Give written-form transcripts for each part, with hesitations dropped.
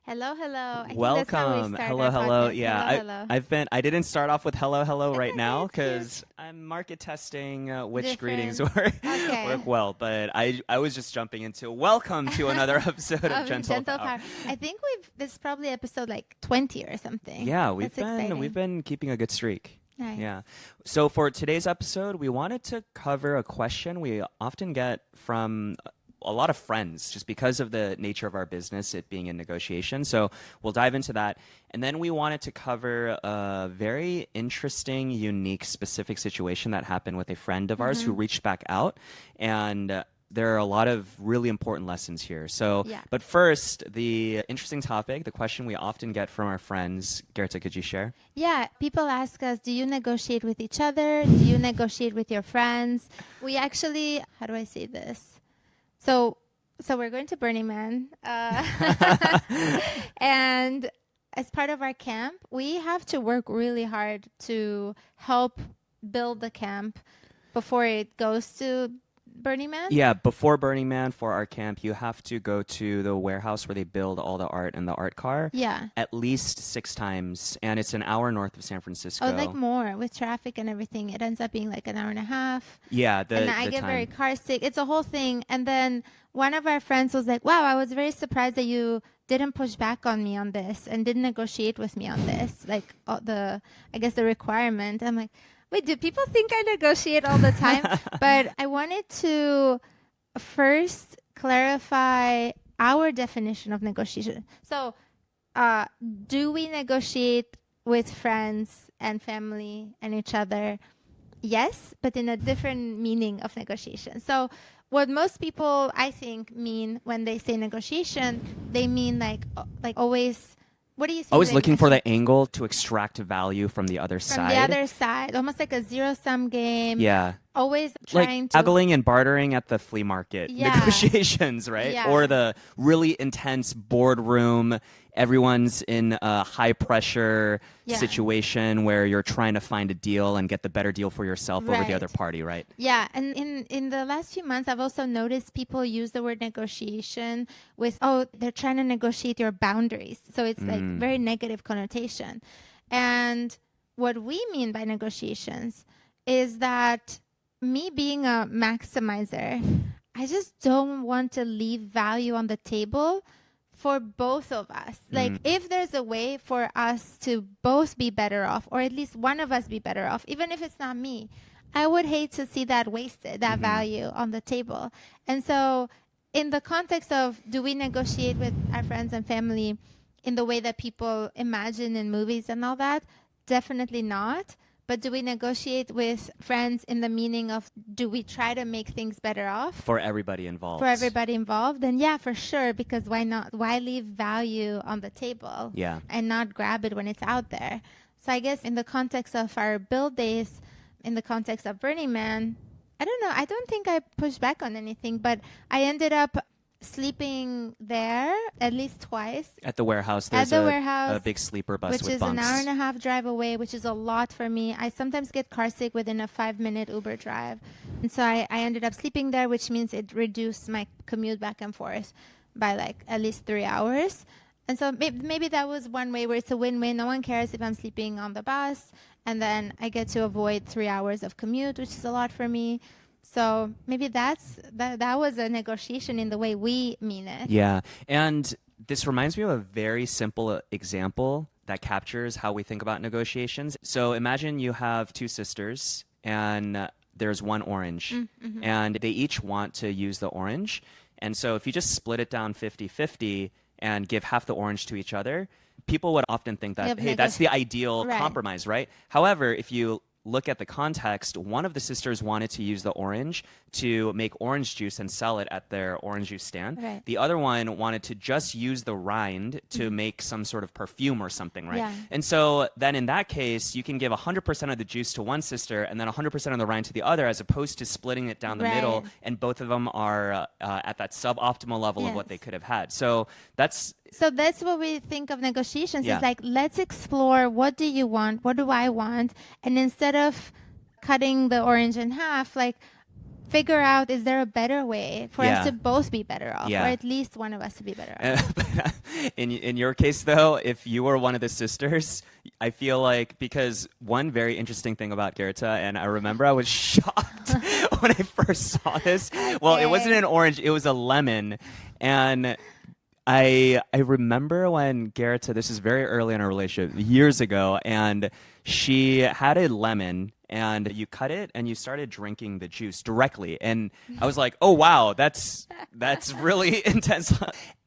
Hello, hello. I think that's how we Welcome. start Hello, our hello. podcast. Yeah, Hello, hello. I didn't start off with hello, hello It's right okay, now it's cute. because I'm market testing which greetings Different. work Okay. well. But I was just jumping into welcome to another episode of Of Gentle Gentle Power. Power. I think this is probably episode like 20 or something. Yeah, That's we've exciting. been keeping a good streak. Nice. Yeah. So for today's episode, we wanted to cover a question we often get from a lot of friends just because of the nature of our business, it being in negotiation. So we'll dive into that. And then we wanted to cover a very interesting, unique, specific situation that happened with a friend of ours who Mm-hmm. reached back out. And there are a lot of really important lessons here. So, Yeah. but first, the interesting topic, the question we often get from our friends. Gerta, could you share? Yeah. People ask us, do you negotiate with each other? Do you negotiate with your friends? We actually, how do I say this? So, so we're going to Burning Man. And as part of our camp, we have to work really hard to help build the camp before it goes to Burning Man. Yeah, before Burning Man, for our camp, you have to go to the warehouse where they build all the art and the art car Yeah. at least 6 times, and it's an hour north of San Oh, like Francisco. more with traffic and everything. It ends up being like an hour and a half. Yeah, And the I the get very time. car sick. It's a whole thing. And then one of our friends was like, wow, I was very surprised that you didn't push back on me on this and didn't negotiate with me on this. Like I guess the requirement. I'm like, wait, do people think I negotiate all the time? But I wanted to first clarify our definition of negotiation. So, uh, do we negotiate with friends and family and each other? Yes, but in a different meaning of negotiation. So, what most people I think mean when they say negotiation, they mean like always. What do you think Always they looking for mean? the angle to extract value from the other From the side. other side, almost like a zero sum game. Yeah. Always Like trying to. haggling and bartering at the flea market Yeah, negotiations, right? Or yeah, the really intense boardroom, everyone's in a high pressure yeah. situation where you're trying to find a deal and get the better deal for yourself over the other Right. party, right? Yeah, and in the last few months, I've also noticed people use the word negotiation with, oh, they're trying to negotiate your boundaries. So it's like Mm. very negative connotation. And what we mean by negotiations is that me being a maximizer, I just don't want to leave value on the table for both of us. Like, Mm. if there's a way for us to both be better off, or at least one of us be better off, even if it's not me, I would hate to see that wasted, that Hmm. value on the table. And so, in the context of do we negotiate with our friends and family in the way that people imagine in movies and all that? Definitely not. But do we negotiate with friends in the meaning of do we try to make things better off For everybody for involved. everybody involved? Then yeah, for sure, because why not? Why leave value on the table Yeah. and not grab it when it's out there? So I guess in the context of our build days, in the context of Burning Man, I don't know. I don't think I pushed back on anything, but I ended up sleeping there at least twice At the warehouse, at there's the a warehouse, big sleeper bus which with is an hour bunks. and a half drive away, which is a lot for me. I sometimes get car sick within a 5 minute Uber drive. And so I ended up sleeping there, which means it reduced my commute back and forth by like at least 3 hours. And so maybe that was one way where it's a win win. No one cares if I'm sleeping on the bus. And then I get to avoid 3 hours of commute, which is a lot for me. So maybe that was a negotiation in the way we mean it. Yeah. And this reminds me of a very simple example that captures how we think about negotiations. So imagine you have two sisters and there's one orange Mm-hmm. and they each want to use the orange. And so if you just split it down 50-50 and give half the orange to each other, people would often think that, Yep, hey, that's the ideal right. compromise, right? However, if you look at the context, one of the sisters wanted to use the orange to make orange juice and sell it at their orange juice stand. Right. The other one wanted to just use the rind to make some sort of perfume or something, right? Yeah. And so then in that case, you can give 100% of the juice to one sister and then 100% of the rind to the other, as opposed to splitting it down the middle, Right. and both of them are at that suboptimal level of what Yes. they could have had. So that's So that's what we think of negotiations. yeah. It's like, let's explore, what do you want? What do I want? And instead of cutting the orange in half, like figure out, is there a better way for us Yeah. to both be better off, or Yeah. at least one of us to be better off? In your case, though, if you were one of the sisters, I feel like because one very interesting thing about Gerta, and I remember I was shocked when I first saw this. Well, it wasn't Okay. an orange; it was a lemon, and I remember when Gerta, this is very early in our relationship, years ago, and she had a lemon and you cut it and you started drinking the juice directly. And I was like, "Oh wow, that's really intense."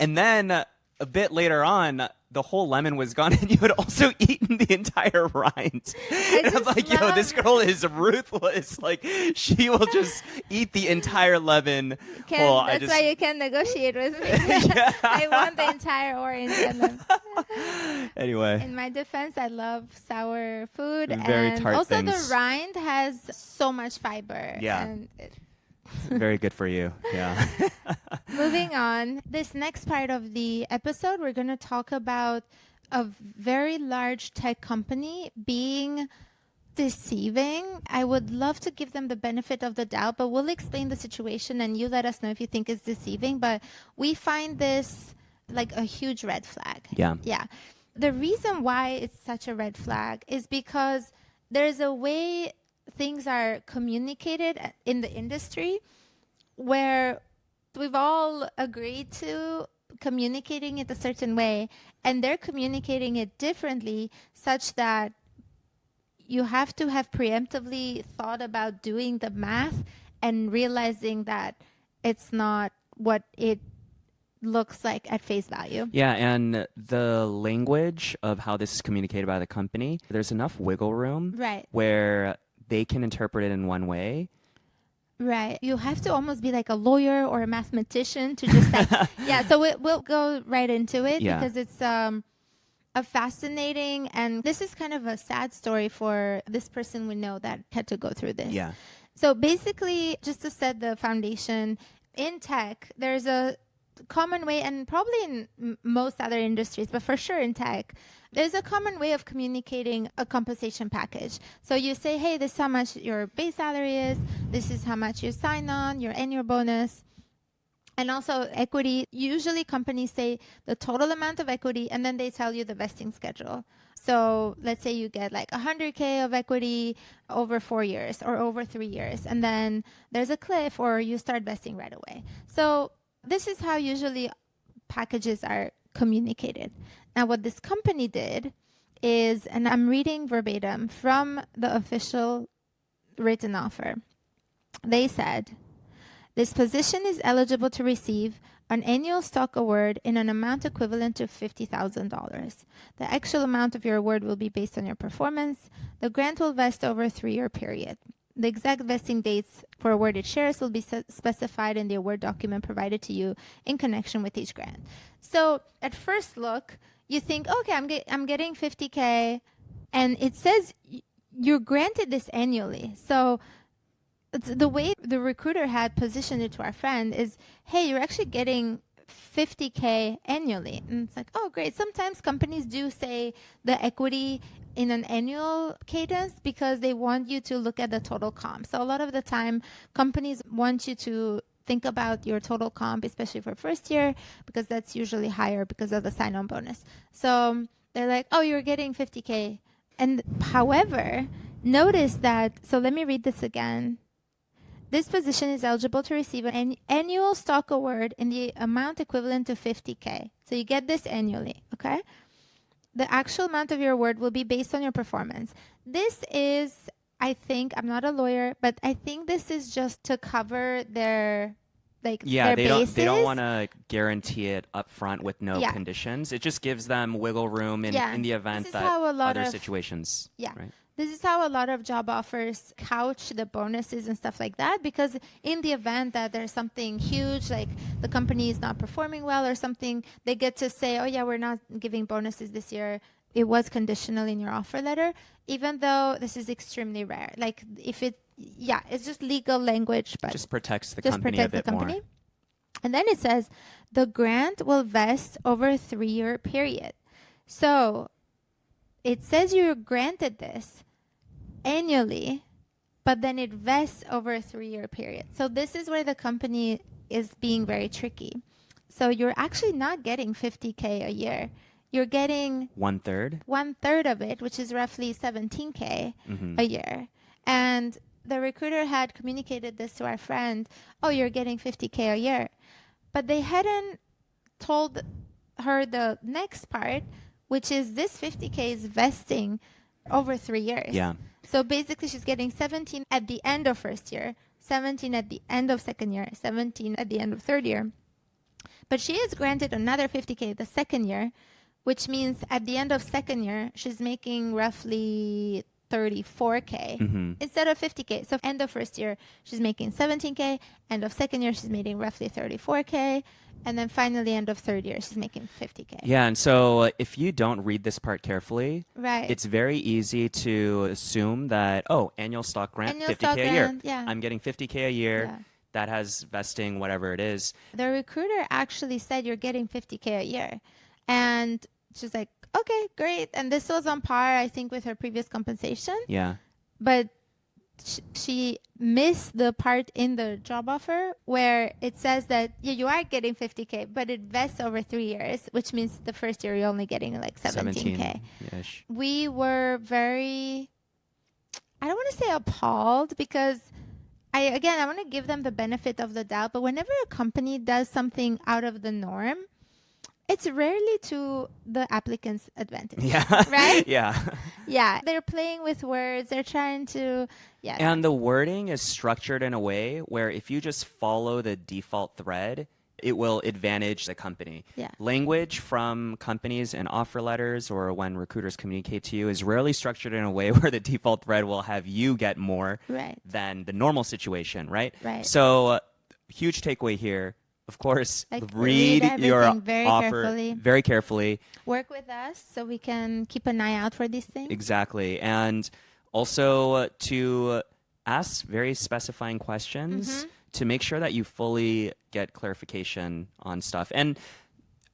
And then a bit later on, the whole lemon was gone and you had also eaten the entire rind. I And I'm just like, "Yo, this love. girl is ruthless. Like she will just eat the entire lemon You whole." can. That's why you can negotiate with me. I want the entire orange lemon. Anyway, In my defense, I love sour food, very and tart also the things. rind has so much fiber. Yeah, And very good for you. Yeah. moving on, this next part of the episode, we're going to talk about a very large tech company being deceiving. I would love to give them the benefit of the doubt, but we'll explain the situation and you let us know if you think it's deceiving. But we find this like a huge red flag. Yeah. Yeah. The reason why it's such a red flag is because there's a way things are communicated in the industry where we've all agreed to communicating it a certain way, and they're communicating it differently, such that you have to have preemptively thought about doing the math and realizing that it's not what it looks like at face value. Yeah, and the language of how this is communicated by the company, there's enough wiggle room Right. where they can interpret it in one way. Right. You have to almost be like a lawyer or a mathematician to just like, yeah. So we'll go right into it Yeah. because it's a fascinating, and this is kind of a sad story for this person we know that had to go through this. Yeah. So basically, just to set the foundation, in tech, there's a common way, and probably in most other industries, but for sure in tech, there's a common way of communicating a compensation package. So you say, hey, this is how much your base salary is, this is how much you sign on, your annual bonus, and also equity. Usually companies say the total amount of equity, and then they tell you the vesting schedule. So let's say you get like 100K of equity over 4 years or over 3 years, and then there's a cliff or you start vesting right away. So this is how usually packages are communicated. Now, what this company did is, and I'm reading verbatim from the official written offer, they said, this position is eligible to receive an annual stock award in an amount equivalent to $50,000. The actual amount of your award will be based on your performance. The grant will vest over a 3-year period. The exact vesting dates for awarded shares will be specified in the award document provided to you in connection with each grant. So at first look, you think, okay, I'm getting 50K, and it says you're granted this annually. So the way the recruiter had positioned it to our friend is, hey, you're actually getting 50K annually. And it's like, oh, great. Sometimes companies do say the equity in an annual cadence because they want you to look at the total comp. So a lot of the time, companies want you to think about your total comp, especially for first year, because that's usually higher because of the sign-on bonus. So they're like, oh, you're getting 50K. And however, notice that, so let me read this again. This position is eligible to receive an annual stock award in the amount equivalent to 50K. So you get this annually, okay? The actual amount of your award will be based on your performance. This is, I think, I'm not a lawyer, but I think this is just to cover their Yeah, their bases. they don't want to guarantee it up front with no Yeah. conditions. It just gives them wiggle room Yeah. in the This event is that how a lot other of situations, Yeah. right? This is how a lot of job offers couch the bonuses and stuff like that, because in the event that there's something huge, like the company is not performing well or something, they get to say, oh yeah, we're not giving bonuses this year. It was conditional in your offer letter, even though this is extremely rare. Like if it, yeah, it's just legal language, but Just protects the just company a protect the bit more. company. And then it says the grant will vest over a 3-year period. So it says you're granted this annually, but then it vests over a 3-year period. So this is where the company is being very tricky. So you're actually not getting 50K a year. You're getting 1/3. 1/3 of it, which is roughly 17K a year. And the recruiter had communicated this to our friend, oh, you're getting 50K a year. But they hadn't told her the next part, which is this 50K is vesting over 3 years. Yeah. So basically she's getting 17 at the end of first year, 17 at the end of second year, 17 at the end of third year. But she is granted another 50K the second year, which means at the end of second year, she's making roughly 34K instead of 50K. So end of first year, she's making 17K. End of second year, she's making roughly 34K. And then finally, end of third year, she's making 50K. Yeah, and so if you don't read this part carefully, Right. it's very easy to assume that, oh, annual stock grant, Annual 50K stock a year. grant, yeah. I'm getting 50K a year. Yeah. That has vesting, whatever it is. The recruiter actually said you're getting 50K a year. And she's like, okay, great. And this was on par, I think, with her previous compensation. Yeah. But she missed the part in the job offer where it says that you are getting 50K, but it vests over 3 years, which means the first year you're only getting like 17K. 17-ish. We were very, I don't want to say appalled, because I want to give them the benefit of the doubt, but whenever a company does something out of the norm, it's rarely to the applicant's advantage. Yeah. Right? Yeah. Yeah. They're playing with words. They're trying to, And the wording is structured in a way where if you just follow the default thread, it will advantage the company. Yeah. Language from companies and offer letters or when recruiters communicate to you is rarely structured in a way where the default thread will have you get more than the normal situation, right? Right. So, huge takeaway here. Of course, Like, read your very offer carefully. very carefully. Work with us so we can keep an eye out for these things. Exactly. And also to ask very specifying questions to make sure that you fully get clarification on stuff. And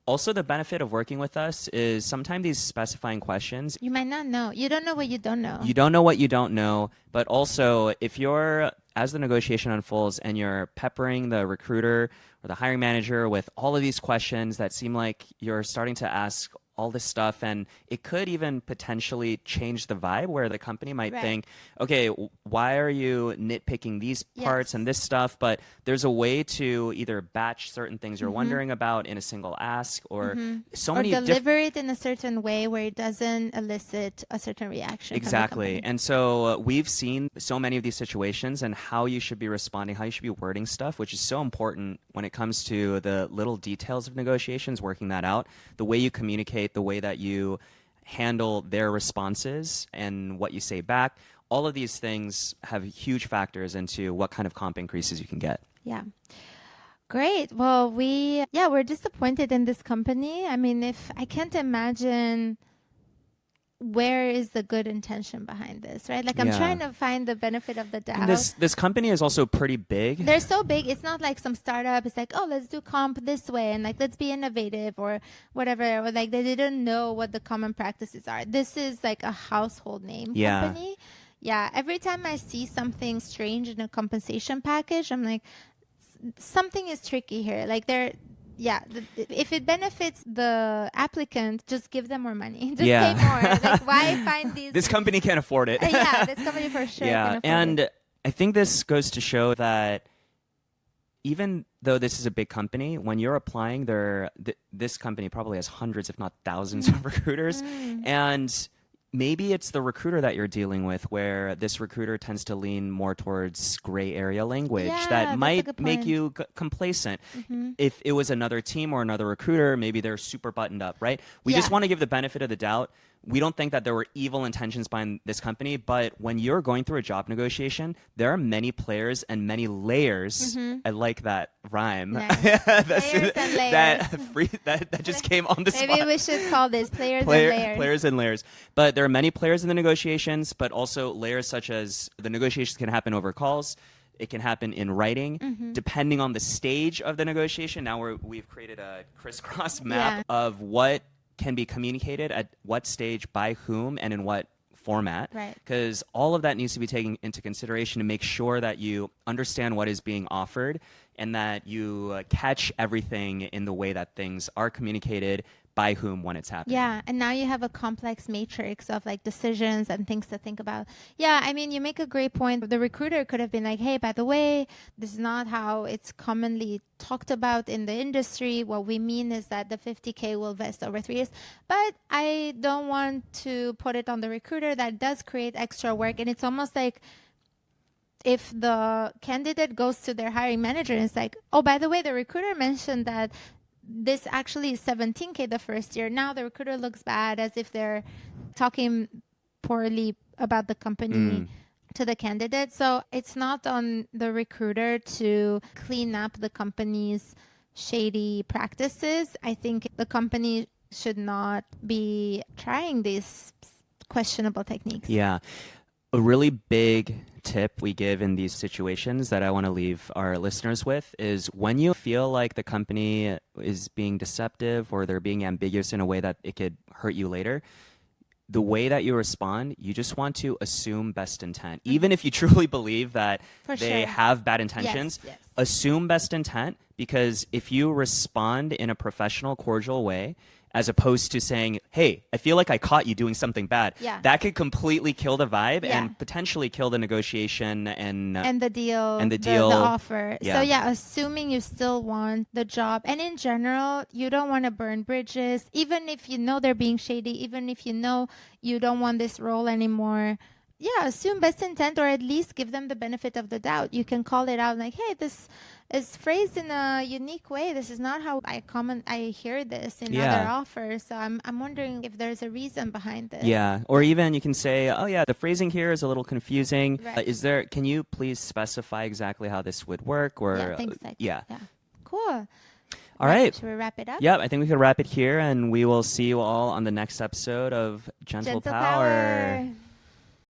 also the benefit of working with us is sometimes these specifying questions, you might not know. You don't know what you don't know. You don't know what you don't know, but also if you're, as the negotiation unfolds and you're peppering the recruiter or the hiring manager with all of these questions that seem like you're starting to ask all this stuff, and it could even potentially change the vibe where the company might think, okay, why are you nitpicking these parts and this stuff? But there's a way to either batch certain things you're wondering about in a single ask, or so many deliver it in a certain way where it doesn't elicit a certain reaction. Exactly. And so we've seen so many of these situations and how you should be responding, how you should be wording stuff, which is so important when it comes to the little details of negotiations, working that out, the way you communicate, the way that you handle their responses and what you say back. All of these things have huge factors into what kind of comp increases you can get. Yeah. Great. Well, we're disappointed in this company. I mean, if I can't imagine where is the good intention behind this, right? Like, I'm trying to find the benefit of the doubt. And this company is also pretty big. They're so big. It's not like some startup. It's like, oh, let's do comp this way, and like, let's be innovative or whatever. Or like, they didn't know what the common practices are. This is like a household name company. Yeah. Every time I see something strange in a compensation package, I'm like, something is tricky here. Like, if it benefits the applicant, just give them more money. Just pay more. Like, why find these? This company can't afford it. This company for sure can afford and it. I think this goes to show that even though this is a big company, when you're applying, this company probably has hundreds, if not thousands, of recruiters, and maybe it's the recruiter that you're dealing with where this recruiter tends to lean more towards gray area language that might make you complacent. If it was another team or another recruiter, maybe they're super buttoned up, right? We just want to give the benefit of the doubt. We don't think that there were evil intentions behind this company, but when you're going through a job negotiation, there are many players and many layers. I like that rhyme. Nice. Layers and layers. That just came on the spot. Maybe we should call this players and layers. Players and layers. But there are many players in the negotiations, but also layers such as the negotiations can happen over calls. It can happen in writing, depending on the stage of the negotiation. Now we've created a crisscross map of what can be communicated at what stage by whom and in what format, Right. because all of that needs to be taken into consideration to make sure that you understand what is being offered and that you catch everything in the way that things are communicated by whom when it's happening. Yeah, and now you have a complex matrix of like decisions and things to think about. Yeah, I mean, you make a great point. The recruiter could have been like, "Hey, by the way, this is not how it's commonly talked about in the industry. What we mean is that the 50K will vest over 3 years." But I don't want to put it on the recruiter. That does create extra work, and it's almost like if the candidate goes to their hiring manager and it's like, "Oh, by the way, the recruiter mentioned that this actually is 17K the first year." Now the recruiter looks bad, as if they're talking poorly about the company Mm. to the candidate. So it's not on the recruiter to clean up the company's shady practices. I think the company should not be trying these questionable techniques. Yeah. A really big tip we give in these situations that I want to leave our listeners with is when you feel like the company is being deceptive or they're being ambiguous in a way that it could hurt you later, the way that you respond, you just want to assume best intent. Even if you truly believe that For they sure. have bad intentions, Yes. assume best intent, because if you respond in a professional, cordial way, as opposed to saying, "Hey, I feel like I caught you doing something bad," Yeah. that could completely kill the vibe Yeah. and potentially kill the negotiation And the deal, and the the deal. offer. So Yeah. yeah, assuming you still want the job. And in general, you don't want to burn bridges, even if you know they're being shady, even if you know you don't want this role anymore. Yeah, assume best intent, or at least give them the benefit of the doubt. You can call it out like, "Hey, this is phrased in a unique way. This is not how I hear this in other Yeah. offers. So I'm wondering if there's a reason behind this." Yeah, or even you can say, "Oh yeah, the phrasing here is a little confusing. Right. Is there? Can you please specify exactly how this would work?" Or Yeah, things like yeah. that. Yeah. Cool. All right. Should we wrap it up? Yeah, I think we could wrap it here, and we will see you all on the next episode of Gentle Gentle Power. Power.